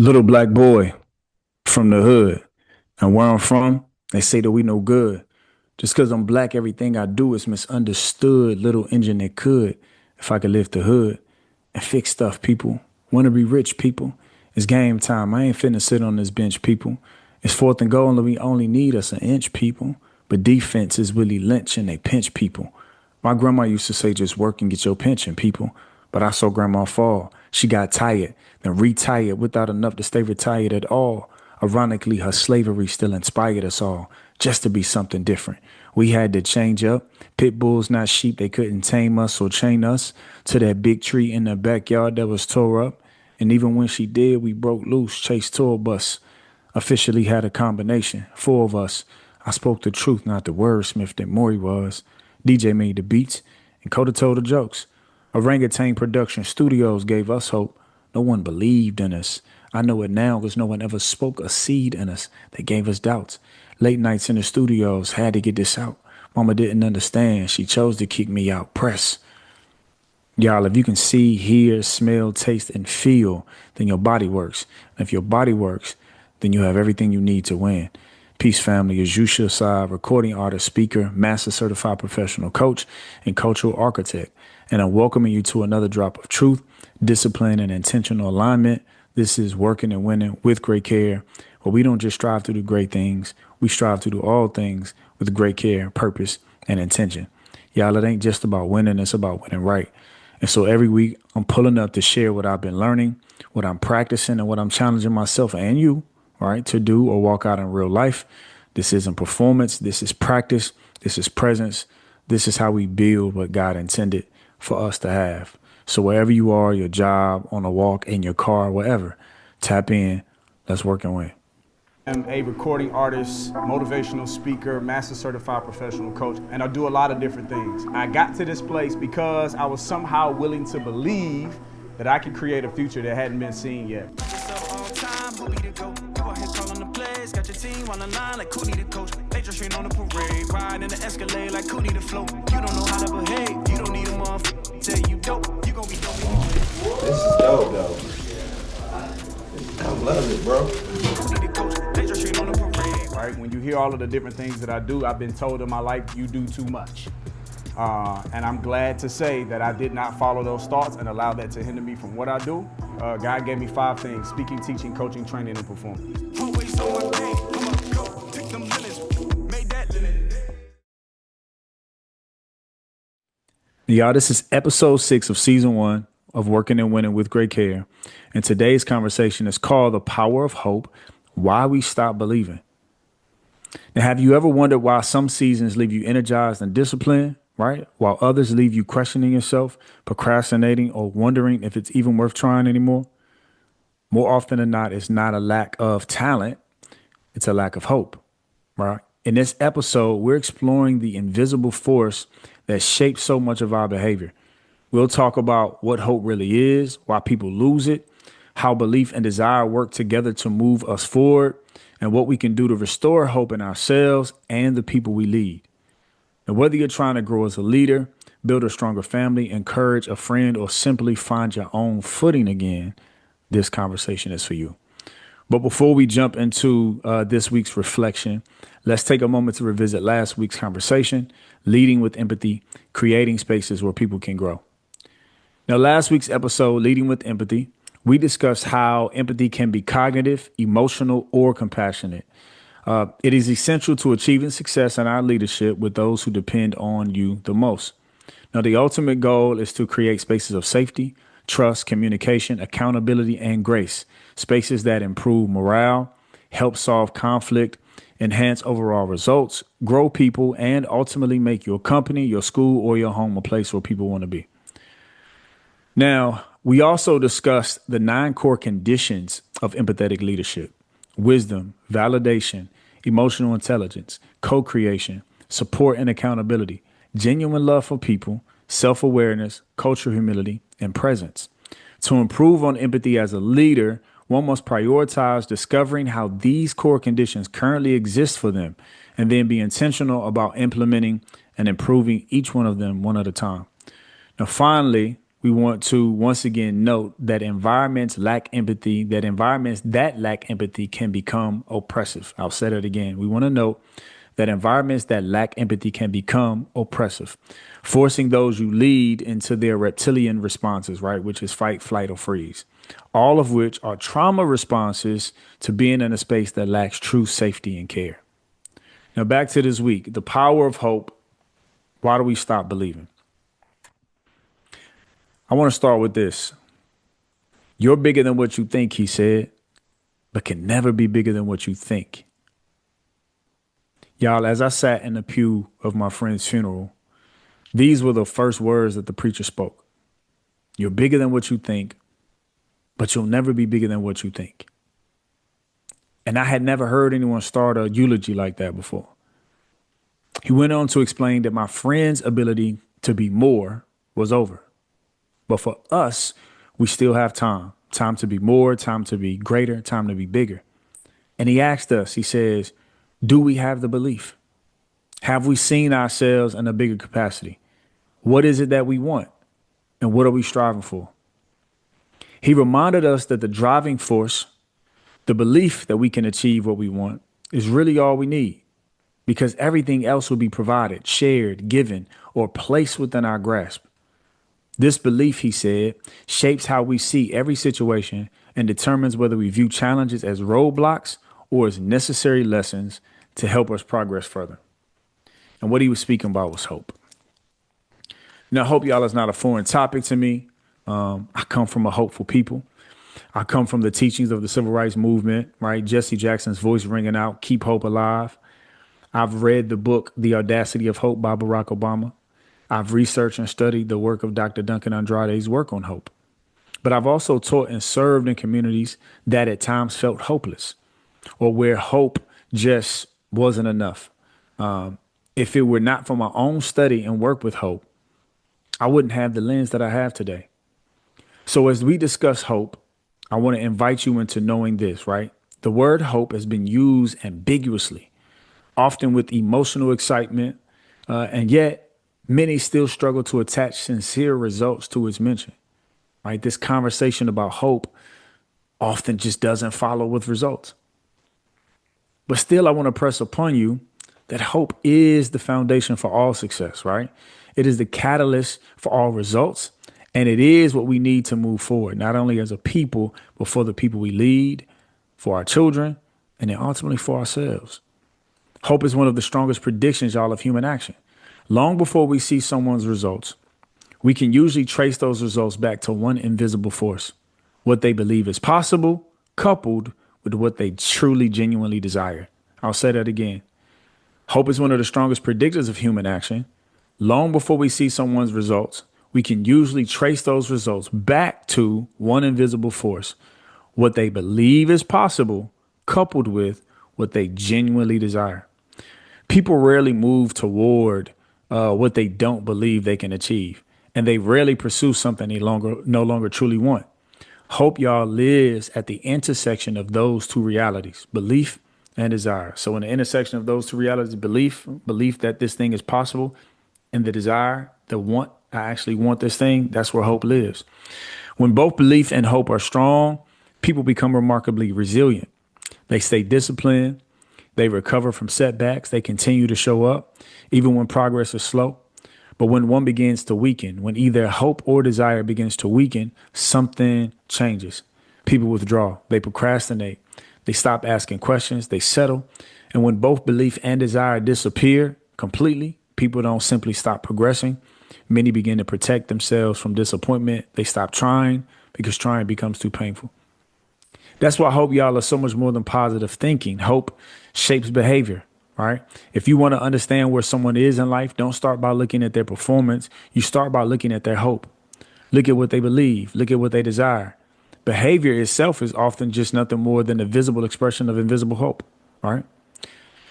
Little black boy from the hood. And where I'm from, they say that we no good. Just because I'm black, everything I do is misunderstood. Little engine that could, if I could lift the hood and fix stuff, people. Want to be rich, people. It's game time. I ain't finna sit on this bench, people. It's fourth and goal, and we only need us an inch, people. But defense is Willie Lynch, and they pinch people. My grandma used to say, just work and get your pension, people. But I saw grandma fall. She got tired, then retired without enough to stay retired at all. Ironically, her slavery still inspired us all, just to be something different. We had to change up. Pit bulls, not sheep, they couldn't tame us or chain us to that big tree in the backyard that was tore up. And even when she did, we broke loose, chased tour bus. Officially had a combination, four of us. I spoke the truth, not the wordsmith that Maury was. DJ made the beats, and Coda told the jokes. Orangutan Production Studios gave us hope. No one believed in us. I know it now because no one ever spoke a seed in us. They gave us doubts. Late nights in the studios, had to get this out. Mama didn't understand. She chose to kick me out. Press. Y'all, if you can see, hear, smell, taste, and feel, then your body works. And if your body works, then you have everything you need to win. Peace Family is Yusha Assad, recording artist, speaker, master certified professional coach, and cultural architect. And I'm welcoming you to another drop of truth, discipline, and intentional alignment. This is Working and Winning with great care, where we don't just strive to do great things, we strive to do all things with great care, purpose, and intention. Y'all, it ain't just about winning, it's about winning right. And so every week, I'm pulling up to share what I've been learning, what I'm practicing, and what I'm challenging myself and you, right, to do or walk out in real life. This isn't performance. This is practice. This is presence. This is how we build what God intended for us to have. So wherever you are, your job, on a walk, in your car, wherever, tap in. Let's work and win. I'm a recording artist, motivational speaker, master certified professional coach, and I do a lot of different things. I got to this place because I was somehow willing to believe that I could create a future that hadn't been seen yet. Got your team on the line like who need a coach. Major train on the parade, ride in the Escalade like who need a flow. You don't know how to behave, you don't need a motherfucker. Tell you dope, you gon' be dope. This is dope though. I love it, bro. Major train on the parade. Right, when you hear all of the different things that I do, I've been told in my life, you do too much. And I'm glad to say that I did not follow those thoughts and allow that to hinder me from what I do. God gave me 5 things: speaking, teaching, coaching, training, and performing. Y'all, this is episode 6 of season 1 of Working and Winning with Great Care. And today's conversation is called The Power of Hope, Why We Stop Believing. Now, have you ever wondered why some seasons leave you energized and disciplined, right? While others leave you questioning yourself, procrastinating, or wondering if it's even worth trying anymore? More often than not, it's not a lack of talent, it's a lack of hope, right? In this episode, we're exploring the invisible force that shapes so much of our behavior. We'll talk about what hope really is, why people lose it, how belief and desire work together to move us forward, and what we can do to restore hope in ourselves and the people we lead. And whether you're trying to grow as a leader, build a stronger family, encourage a friend, or simply find your own footing again, this conversation is for you. But before we jump into this week's reflection, let's take a moment to revisit last week's conversation, leading with empathy, creating spaces where people can grow. Now, last week's episode, Leading with Empathy, we discussed how empathy can be cognitive, emotional, or compassionate. It is essential to achieving success in our leadership with those who depend on you the most. Now, the ultimate goal is to create spaces of safety, trust, communication, accountability, and grace, spaces that improve morale, help solve conflict, enhance overall results, grow people, and ultimately make your company, your school, or your home a place where people want to be. Now, we also discussed the 9 core conditions of empathetic leadership: wisdom, validation, emotional intelligence, co-creation, support and accountability, genuine love for people, self-awareness, cultural humility, and presence. To improve on empathy as a leader, one must prioritize discovering how these core conditions currently exist for them, and then be intentional about implementing and improving each one of them one at a time. Now, finally, we want to once again note that environments that lack empathy can become oppressive. I'll say that again. We want to note that environments that lack empathy can become oppressive, forcing those you lead into their reptilian responses, right? Which is fight, flight, or freeze. All of which are trauma responses to being in a space that lacks true safety and care. Now, back to this week, the power of hope. Why do we stop believing? I want to start with this. You're bigger than what you think, he said, but can never be bigger than what you think. Y'all, as I sat in the pew of my friend's funeral, these were the first words that the preacher spoke. You're bigger than what you think, but you'll never be bigger than what you think. And I had never heard anyone start a eulogy like that before. He went on to explain that my friend's ability to be more was over. But for us, we still have time. Time to be more, time to be greater, time to be bigger. And he asked us, he says, do we have the belief? Have we seen ourselves in a bigger capacity? What is it that we want? And what are we striving for? He reminded us that the driving force, the belief that we can achieve what we want, is really all we need, because everything else will be provided, shared, given, or placed within our grasp. This belief, he said, shapes how we see every situation and determines whether we view challenges as roadblocks or as necessary lessons to help us progress further. And what he was speaking about was hope. Now, hope, y'all, is not a foreign topic to me. I come from a hopeful people. I come from the teachings of the civil rights movement, right? Jesse Jackson's voice ringing out, keep hope alive. I've read the book, The Audacity of Hope by Barack Obama. I've researched and studied the work of Dr. Duncan Andrade's work on hope. But I've also taught and served in communities that at times felt hopeless, or where hope just wasn't enough. If it were not for my own study and work with hope, I wouldn't have the lens that I have today. So as we discuss hope, I want to invite you into knowing this, right? The word hope has been used ambiguously, often with emotional excitement, and yet many still struggle to attach sincere results to its mention, right? This conversation about hope often just doesn't follow with results. But still, I want to press upon you that hope is the foundation for all success, right? It is the catalyst for all results. And it is what we need to move forward, not only as a people, but for the people we lead, for our children, and then ultimately for ourselves. Hope is one of the strongest predictions, y'all, of human action. Long before we see someone's results, we can usually trace those results back to one invisible force, what they believe is possible, coupled with what they truly, genuinely desire. I'll say that again. Hope is one of the strongest predictors of human action. Long before we see someone's results, we can usually trace those results back to one invisible force, what they believe is possible, coupled with what they genuinely desire. People rarely move toward what they don't believe they can achieve, and they rarely pursue something they no longer truly want. Hope, y'all, lives at the intersection of those two realities, belief and desire. So in the intersection of those two realities, belief that this thing is possible, and the desire, the want, I actually want this thing, that's where hope lives. When both belief and hope are strong, people become remarkably resilient. They stay disciplined. They recover from setbacks. They continue to show up, even when progress is slow. But when one begins to weaken, when either hope or desire begins to weaken, something changes. People withdraw. They procrastinate. They stop asking questions. They settle. And when both belief and desire disappear completely, people don't simply stop progressing. Many begin to protect themselves from disappointment. They stop trying because trying becomes too painful. That's why hope, y'all, is so much more than positive thinking. Hope shapes behavior, right? If you want to understand where someone is in life, don't start by looking at their performance. You start by looking at their hope. Look at what they believe. Look at what they desire. Behavior itself is often just nothing more than a visible expression of invisible hope, right?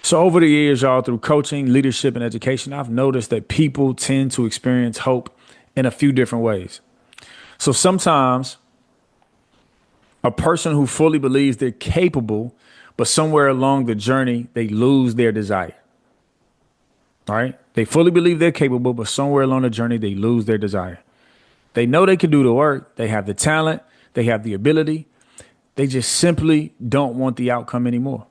So over the years, y'all, through coaching, leadership, and education, I've noticed that people tend to experience hope in a few different ways. So sometimes a person who fully believes they're capable, but somewhere along the journey, they lose their desire. All right? They fully believe they're capable, but somewhere along the journey, they lose their desire. They know they can do the work. They have the talent. They have the ability. They just simply don't want the outcome anymore.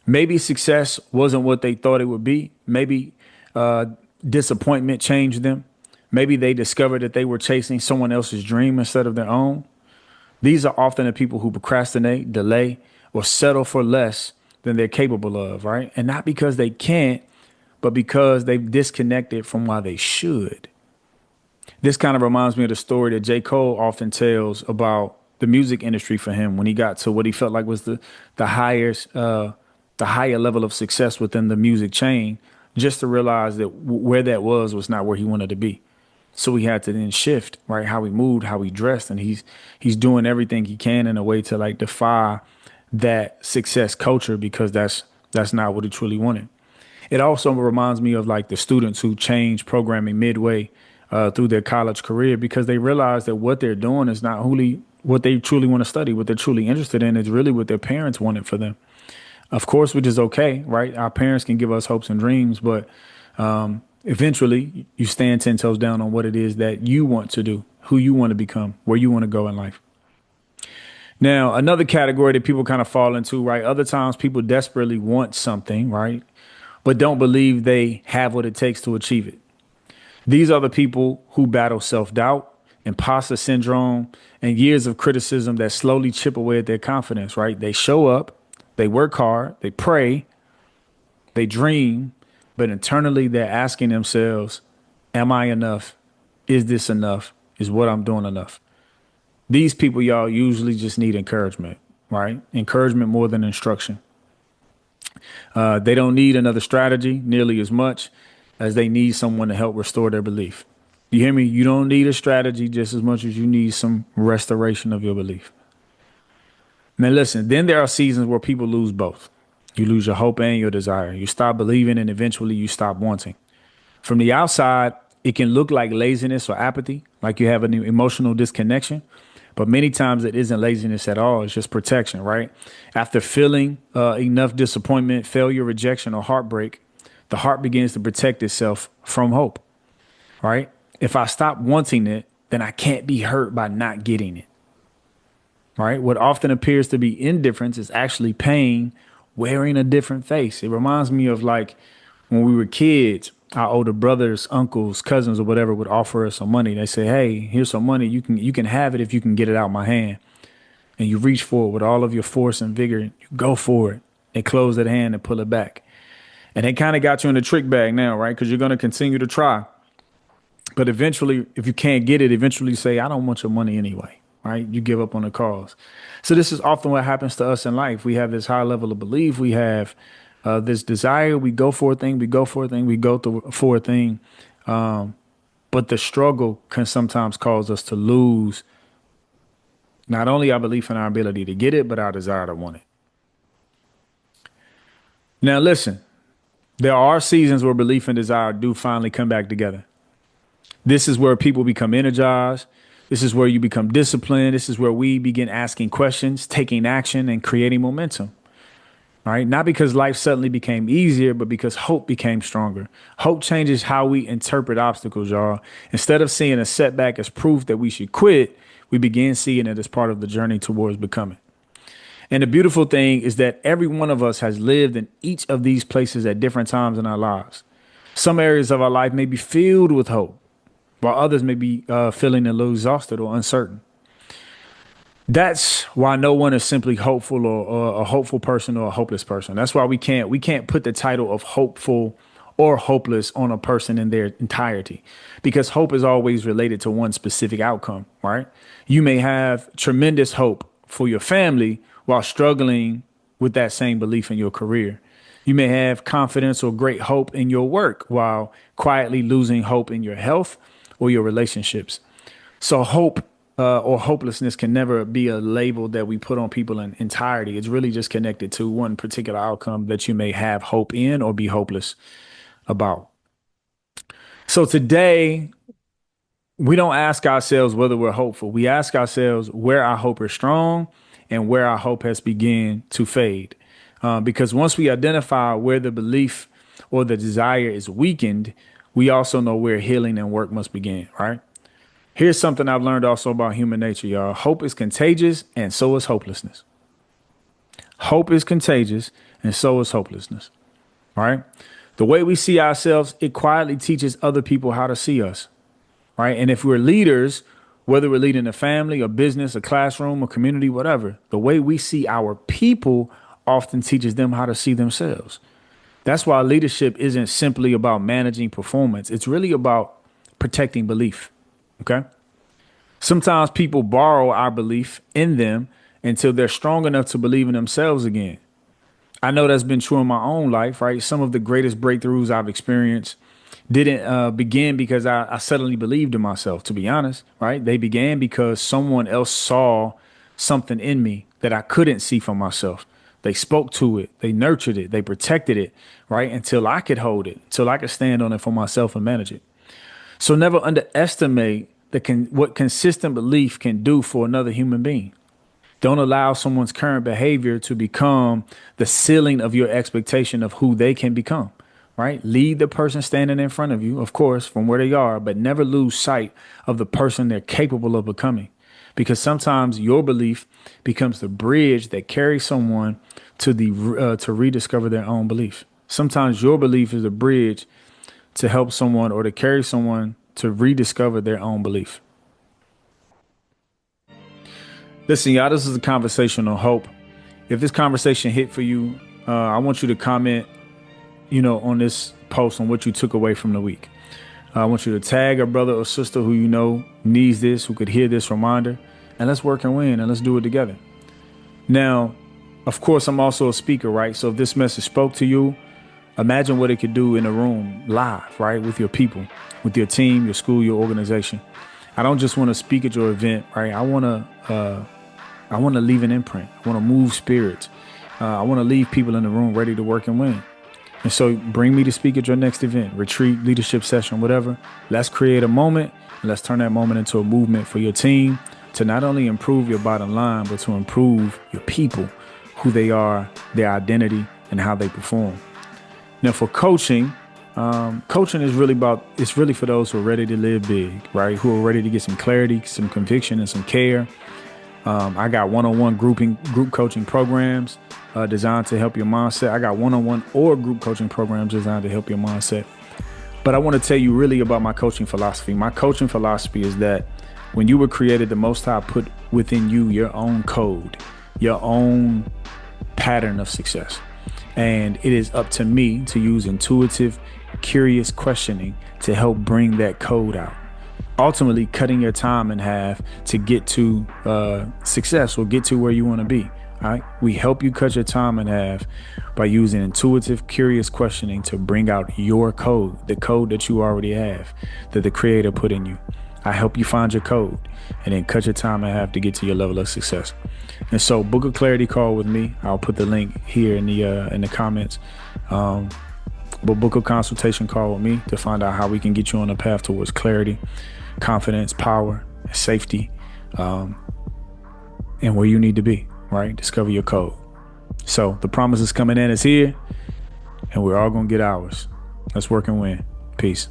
Maybe success wasn't what they thought it would be. Maybe uh, disappointment changed them. Maybe they discovered that they were chasing someone else's dream instead of their own. These are often the people who procrastinate, delay, or settle for less than they're capable of, right? And not because they can't, but because they've disconnected from why they should. This kind of reminds me of the story that J. Cole often tells about the music industry for him when he got to what he felt like was the highest the higher level of success within the music chain, just to realize that where that was not where he wanted to be. So he had to then shift, right? How he moved, how he dressed, and he's doing everything he can in a way to like defy that success culture because that's not what he truly wanted. It also reminds me of like the students who change programming midway through their college career because they realize that what they're doing is not wholly what they truly want to study. What they're truly interested in is really what their parents wanted for them. Of course, which is okay, right? Our parents can give us hopes and dreams, but eventually you stand 10 toes down on what it is that you want to do, who you want to become, where you want to go in life. Now, another category that people kind of fall into, right? Other times people desperately want something, right? But don't believe they have what it takes to achieve it. These are the people who battle self doubt, imposter syndrome, and years of criticism that slowly chip away at their confidence, right? They show up, they work hard, they pray, they dream, but internally they're asking themselves, am I enough? Is this enough? Is what I'm doing enough? These people, y'all, usually just need encouragement, right? Encouragement more than instruction. They don't need another strategy nearly as much as they need someone to help restore their belief. You hear me? You don't need a strategy just as much as you need some restoration of your belief. Now, listen, then there are seasons where people lose both. You lose your hope and your desire. You stop believing and eventually you stop wanting. From the outside, it can look like laziness or apathy, like you have an emotional disconnection. But many times it isn't laziness at all. It's just protection, right? After feeling enough disappointment, failure, rejection, or heartbreak, the heart begins to protect itself from hope, right? If I stop wanting it, then I can't be hurt by not getting it, right? What often appears to be indifference is actually pain wearing a different face. It reminds me of like when we were kids, our older brothers, uncles, cousins, or whatever would offer us some money. They say, "Hey, here's some money. You can have it if you can get it out my hand." And you reach for it with all of your force and vigor. You go for it. They close that hand and pull it back. And they kind of got you in the trick bag now, right? Because you're going to continue to try. But eventually, if you can't get it, eventually say, I don't want your money anyway, right? You give up on the cause. So this is often what happens to us in life. We have this high level of belief. We have this desire. We go for a thing. We go for a thing. We go through for a thing. But the struggle can sometimes cause us to lose not only our belief in our ability to get it, but our desire to want it. Now, listen, there are seasons where belief and desire do finally come back together. This is where people become energized. This is where you become disciplined. This is where we begin asking questions, taking action, and creating momentum. All right. Not because life suddenly became easier, but because hope became stronger. Hope changes how we interpret obstacles, y'all. Instead of seeing a setback as proof that we should quit, we begin seeing it as part of the journey towards becoming. And the beautiful thing is that every one of us has lived in each of these places at different times in our lives. Some areas of our life may be filled with hope, while others may be feeling a little exhausted or uncertain. That's why no one is simply hopeful or a hopeful person or a hopeless person. That's why we can't put the title of hopeful or hopeless on a person in their entirety, because hope is always related to one specific outcome, right? You may have tremendous hope for your family while struggling with that same belief in your career. You may have confidence or great hope in your work while quietly losing hope in your health or your relationships. So hope or hopelessness can never be a label that we put on people in entirety. It's really just connected to one particular outcome that you may have hope in or be hopeless about. So today, we don't ask ourselves whether we're hopeful. We ask ourselves where our hope is strong and where our hope has begun to fade. Because once we identify where the belief or the desire is weakened, we also know where healing and work must begin, right? Here's something I've learned also about human nature, y'all. Hope is contagious, and so is hopelessness. Hope is contagious, and so is hopelessness. All right. The way we see ourselves, it quietly teaches other people how to see us. Right. And if we're leaders, whether we're leading a family, a business, a classroom, a community, whatever, the way we see our people often teaches them how to see themselves. That's why leadership isn't simply about managing performance. It's really about protecting belief. OK. Sometimes people borrow our belief in them until they're strong enough to believe in themselves again. I know that's been true in my own life, right? Some of the greatest breakthroughs I've experienced didn't begin because I suddenly believed in myself, to be honest, right? They began because someone else saw something in me that I couldn't see for myself. They spoke to it, they nurtured it, they protected it, right? Until I could hold it, until I could stand on it for myself and manage it. So never underestimate what consistent belief can do for another human being. Don't allow someone's current behavior to become the ceiling of your expectation of who they can become, right? Lead the person standing in front of you, of course, from where they are, but never lose sight of the person they're capable of becoming. Because sometimes your belief becomes the bridge that carries someone to rediscover their own belief. Sometimes your belief is a bridge to help someone or to carry someone to rediscover their own belief. Listen, y'all, this is a conversation on hope. If this conversation hit for you, I want you to comment, on this post on what you took away from the week. I want you to tag a brother or sister who you know needs this, who could hear this reminder, and let's work and win, and let's do it together. Now, of course, I'm also a speaker, right? So if this message spoke to you, imagine what it could do in a room live, right? With your people, with your team, your school, your organization. I don't just want to speak at your event, right? I want to leave an imprint. I want to move spirits. I want to leave people in the room ready to work and win. And so bring me to speak at your next event, retreat, leadership session, whatever. Let's create a moment. And let's turn that moment into a movement for your team to not only improve your bottom line, but to improve your people, who they are, their identity, and how they perform. Now for coaching, coaching is really for those who are ready to live big, right? Who are ready to get some clarity, some conviction, and some care. I got one-on-one group coaching programs designed to help your mindset. I got one-on-one or group coaching programs designed to help your mindset. But I want to tell you really about my coaching philosophy. My coaching philosophy is that when you were created, the Most High put within you your own code, your own pattern of success. And it is up to me to use intuitive, curious questioning to help bring that code out. Ultimately cutting your time in half to get to success or get to where you want to be. All right. We help you cut your time in half by using intuitive, curious questioning to bring out your code, the code that you already have, that the creator put in you. I help you find your code and then cut your time in half to get to your level of success. And so book a clarity call with me. I'll put the link here in the comments. But book a consultation call with me to find out how we can get you on a path towards clarity, confidence, power, safety, and where you need to be, right? Discover your code. So the promise is coming in, it's here, and we're all going to get ours. Let's work and win. Peace.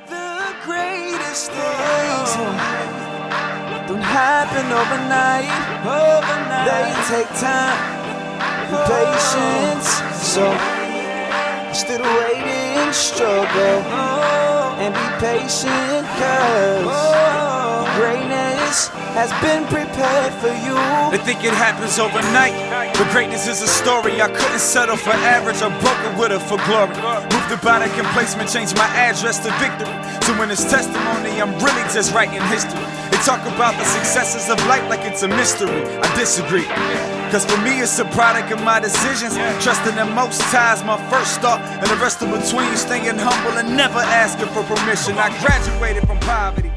The greatest things don't happen overnight. They take time and patience. So instead of waiting, struggle and be patient, cause greatness has been prepared for you. They think it happens overnight, but greatness is a story. I couldn't settle for average, I broke it with her for glory. Moved about a complacement, changed my address to victory. So when it's testimony, I'm really just writing history. They talk about the successes of life like it's a mystery. I disagree, cause for me it's a product of my decisions. Trusting the Most High is my first thought, and the rest of between staying humble and never asking for permission. I graduated from poverty,